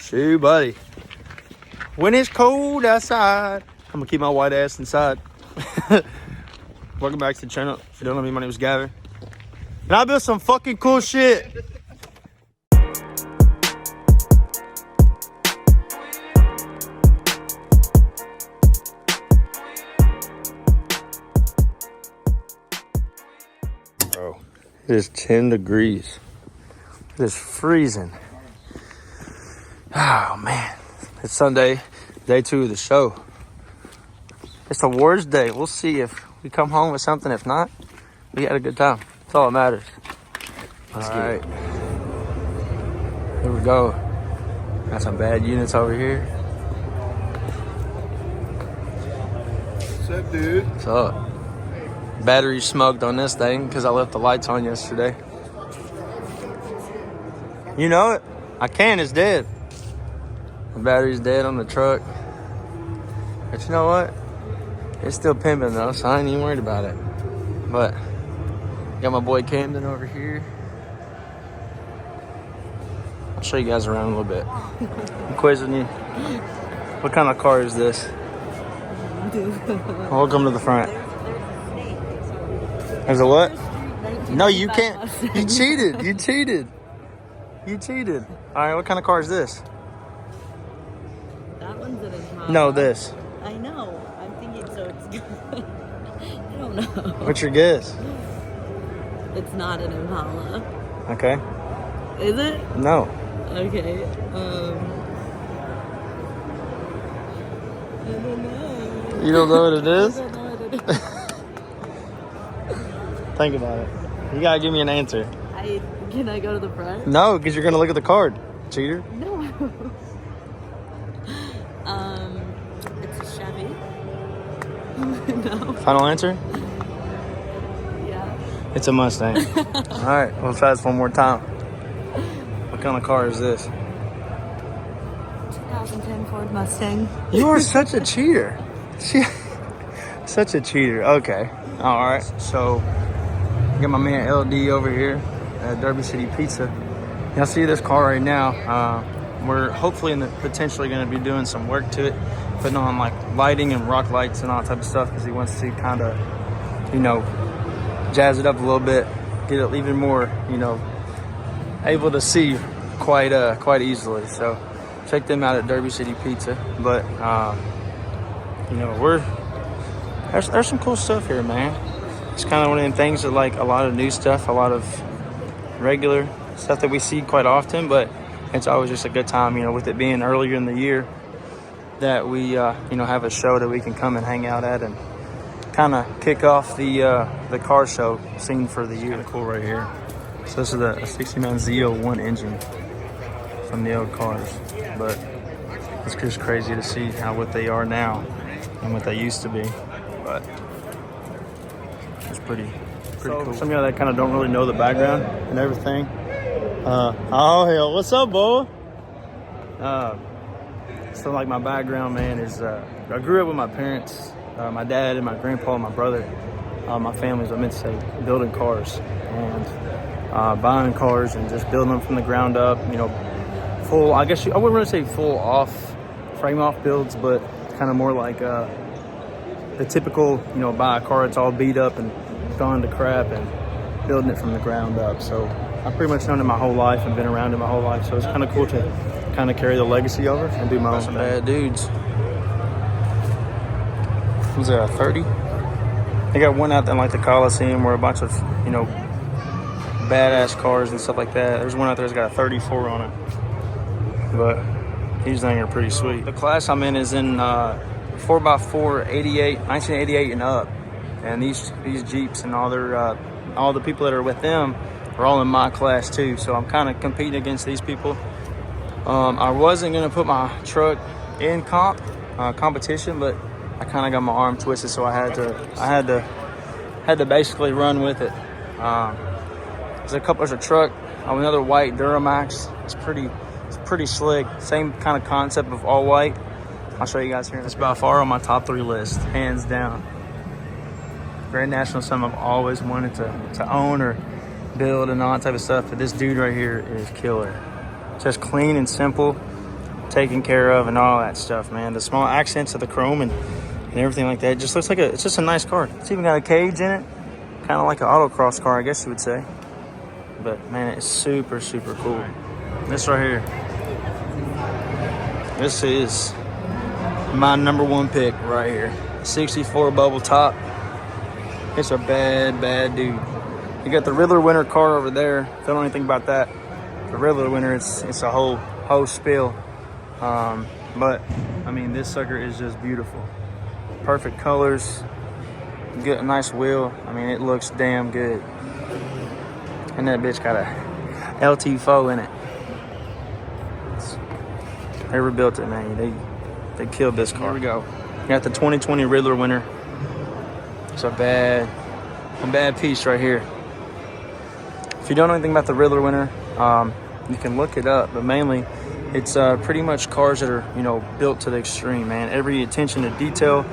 Shoot, buddy. When it's cold outside, I'm gonna keep my white ass inside. Welcome back to the channel. If you don't know me, my name is Gavin. And I built some fucking cool shit. Bro, it is 10 degrees. It is freezing. Oh man, it's Sunday, day 2 of the show. It's the worst day. We'll see if we come home with something. If not, we had a good time. That's all that matters. All right, here we go. Got some bad units over here. What's up, dude? What's up? Battery smoked on this thing because I left the lights on yesterday. You know it. My can is dead. The battery's dead on the truck. But you know what? It's still pimping though, so I ain't even worried about it. But got my boy Camden over here. I'll show you guys around a little bit. I'm quizzing you. What kind of car is this? Welcome to the front. There's a what? No, you can't. You cheated. You cheated. You cheated. All right, what kind of car is this? That one's an Impala. No, this. I know. I'm thinking so it's good. I don't know. What's your guess? It's not an Impala. Okay. Is it? No. Okay. I don't know. You don't know what it is? I don't know what it is. Think about it. You gotta give me an answer. Can I go to the front? No, because you're gonna look at the card, cheater. No. It's a Chevy. No. Final answer? Yeah. It's a Mustang. All right, we'll try this one more time. What kind of car is this? 2010 Ford Mustang. You are such a cheater. Such a cheater. Okay. All right. So, got my man LD over here at Derby City Pizza. Y'all see this car right now. We're hopefully potentially going to be doing some work to it, putting on like lighting and rock lights and all that type of stuff because he wants to kind of, you know, jazz it up a little bit, get it even more, you know, able to see quite easily. So check them out at Derby City Pizza. But you know, there's some cool stuff here, man. It's kind of one of them things that like a lot of new stuff, a lot of regular stuff that we see quite often, but it's always just a good time, you know, with it being earlier in the year that we, you know, have a show that we can come and hang out at and kind of kick off the car show scene for the year. Kind of cool right here. So this is a 69 Z01 engine from the old cars, but it's just crazy to see what they are now and what they used to be. But it's pretty cool. Some of y'all that kind of don't really know the background and everything. Oh hell, what's up, boy? So like my background, man, is I grew up with my parents, my dad and my grandpa and my brother. My family's, I meant to say, building cars and buying cars and just building them from the ground up. You know, full. I guess I wouldn't really say full off, frame off builds, but kind of more like the typical, you know, buy a car that's all beat up and gone to crap and building it from the ground up. So I've pretty much known it my whole life and been around it my whole life. So it's kind of cool to kind of carry the legacy over and do my own thing. Bad dudes. Was there a 30? They got one out there in like the Coliseum where a bunch of, you know, badass cars and stuff like that. There's one out there that's got a 34 on it. But these things are pretty sweet. The class I'm in is in 4x4 88, 1988 and up. And these Jeeps and all the people that are with them are all in my class too. So I'm kind of competing against these people. I wasn't gonna put my truck in competition, but I kind of got my arm twisted, so I had to basically run with it. There's a truck, another white Duramax. It's pretty slick. Same kind of concept of all white. I'll show you guys here. It's by far on my top 3 list, hands down. Grand National is something I've always wanted to own or build and all that type of stuff. But this dude right here is killer. Just clean and simple. taken care of and all that stuff, man. The small accents of the chrome and everything like that. It just looks like it's just a nice car. It's even got a cage in it, kind of like an autocross car, I guess you would say. But man, it's super, super cool. This right here, this is my #1 pick right here. 64 bubble top. It's a bad dude. You got the Riddler winter car over there. If you don't know anything about that, the Riddler winter, it's a whole spill. But I mean, this sucker is just beautiful. Perfect colors. Get a nice wheel. I mean, it looks damn good. And that bitch got a LT4 in it. Whoever built it, man, they killed this car. Here we go. You got the 2020 Riddler winner. It's a bad piece right here. If you don't know anything about the Riddler winner, you can look it up, but mainly it's pretty much cars that are, you know, built to the extreme, man. Every attention to detail.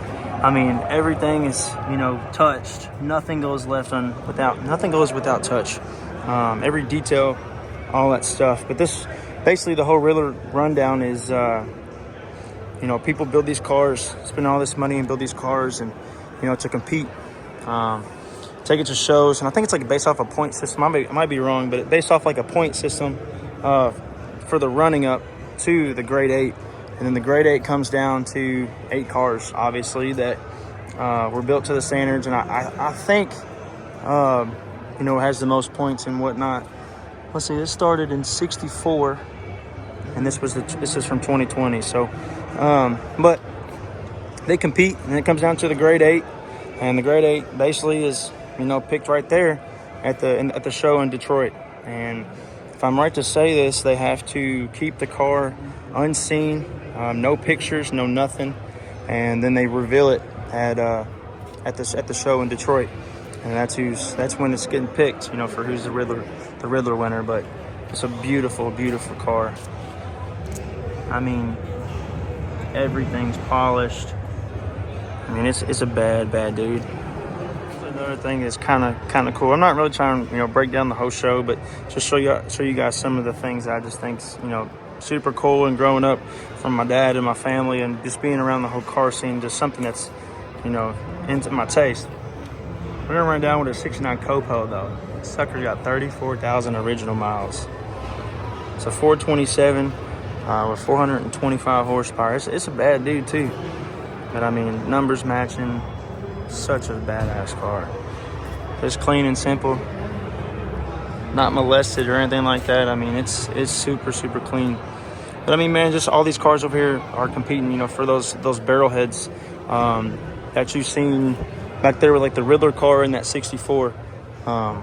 I mean, everything is, you know, touched. Nothing goes without touch. Every detail, all that stuff. But this, basically the whole Riddler rundown is, you know, people build these cars, spend all this money and build these cars and, you know, to compete. Take it to shows, and I think it's like based off a point system. I might be wrong, but it's based off like a point system for the running up to the grade 8. And then the grade 8 comes down to 8 cars, obviously, that were built to the standards. And I think, you know, it has the most points and whatnot. Let's see, this started in 64, and this is from 2020. So, but they compete, and it comes down to the grade 8. And the grade 8 basically is, you know, picked right there at the show in Detroit. And if I'm right to say this, they have to keep the car unseen, no pictures, no nothing, and then they reveal it at the show in Detroit, and that's when it's getting picked, you know, for who's the Riddler winner. But it's a beautiful car. I mean, everything's polished. I mean, it's a bad dude. Another thing that's kind of cool. I'm not really trying to, you know, break down the whole show, but just show you guys some of the things that I just think's, you know, super cool. And growing up from my dad and my family, and just being around the whole car scene, just something that's, you know, into my taste. We're gonna run down with a '69 Copo though. This sucker got 34,000 original miles. It's a 427 with 425 horsepower. It's a bad dude too. But I mean, numbers matching, such a badass car. It's clean and simple, not molested or anything like that. I mean, it's super clean. But I mean, man, just all these cars over here are competing, you know, for those barrel heads that you've seen back there with like the Riddler car in that 64. I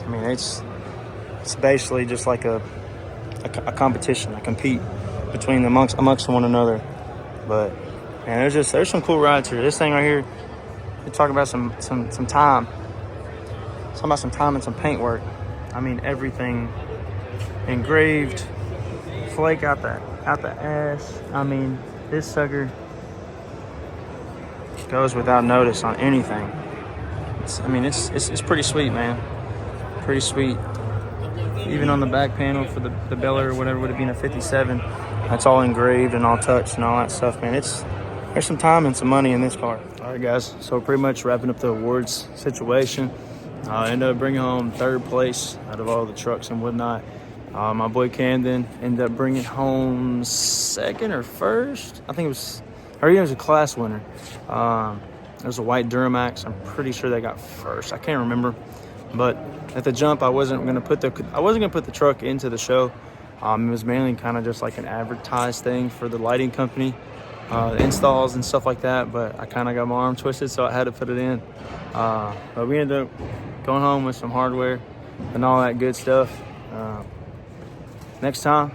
mean, it's basically just like a competition, a compete between amongst one another. But man, there's some cool rides here. This thing right here, you talk about some time. Talking about some time and some paint work. I mean, everything engraved, flake out the ass. I mean, this sucker goes without notice on anything. It's pretty sweet, man. Pretty sweet. Even on the back panel for the Bel Air or whatever would have been a 57. That's all engraved and all touched and all that stuff, man. There's some time and some money in this car. All right, guys. So pretty much wrapping up the awards situation. I ended up bringing home 3rd place out of all the trucks and whatnot. My boy Camden ended up bringing home 2nd or 1st. I think it was a class winner. It was a white Duramax. I'm pretty sure they got 1st. I can't remember. But at the jump, I wasn't gonna put the truck into the show. It was mainly kind of just like an advertised thing for the lighting company, installs and stuff like that. But I kind of got my arm twisted, so I had to put it in. But we ended up going home with some hardware and all that good stuff. Next time,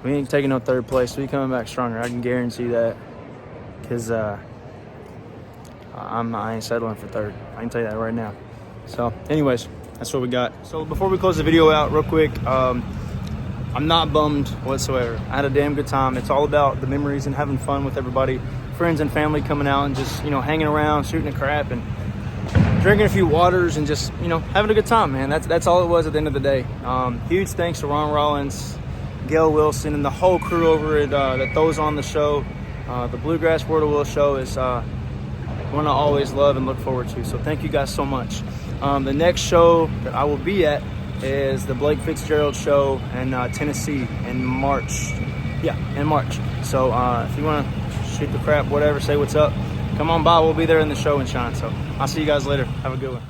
we ain't taking no 3rd place. We coming back stronger. I can guarantee that. Because I ain't settling for 3rd. I can tell you that right now. So, anyways, that's what we got. So, before we close the video out real quick, I'm not bummed whatsoever. I had a damn good time. It's all about the memories and having fun with everybody. Friends and family coming out and just, you know, hanging around, shooting a crap, and drinking a few waters and just, you know, having a good time, man. That's all it was at the end of the day. Huge thanks to Ron Rollins, Gail Wilson, and the whole crew over at that throws on the show. The Bluegrass World of Will show is one I always love and look forward to. So thank you guys so much. The next show that I will be at is the Blake Fitzgerald show in Tennessee in March. Yeah, in March. So if you want to shoot the crap, whatever, say what's up, come on by. We'll be there in the show and shine. So I'll see you guys later. Have a good one.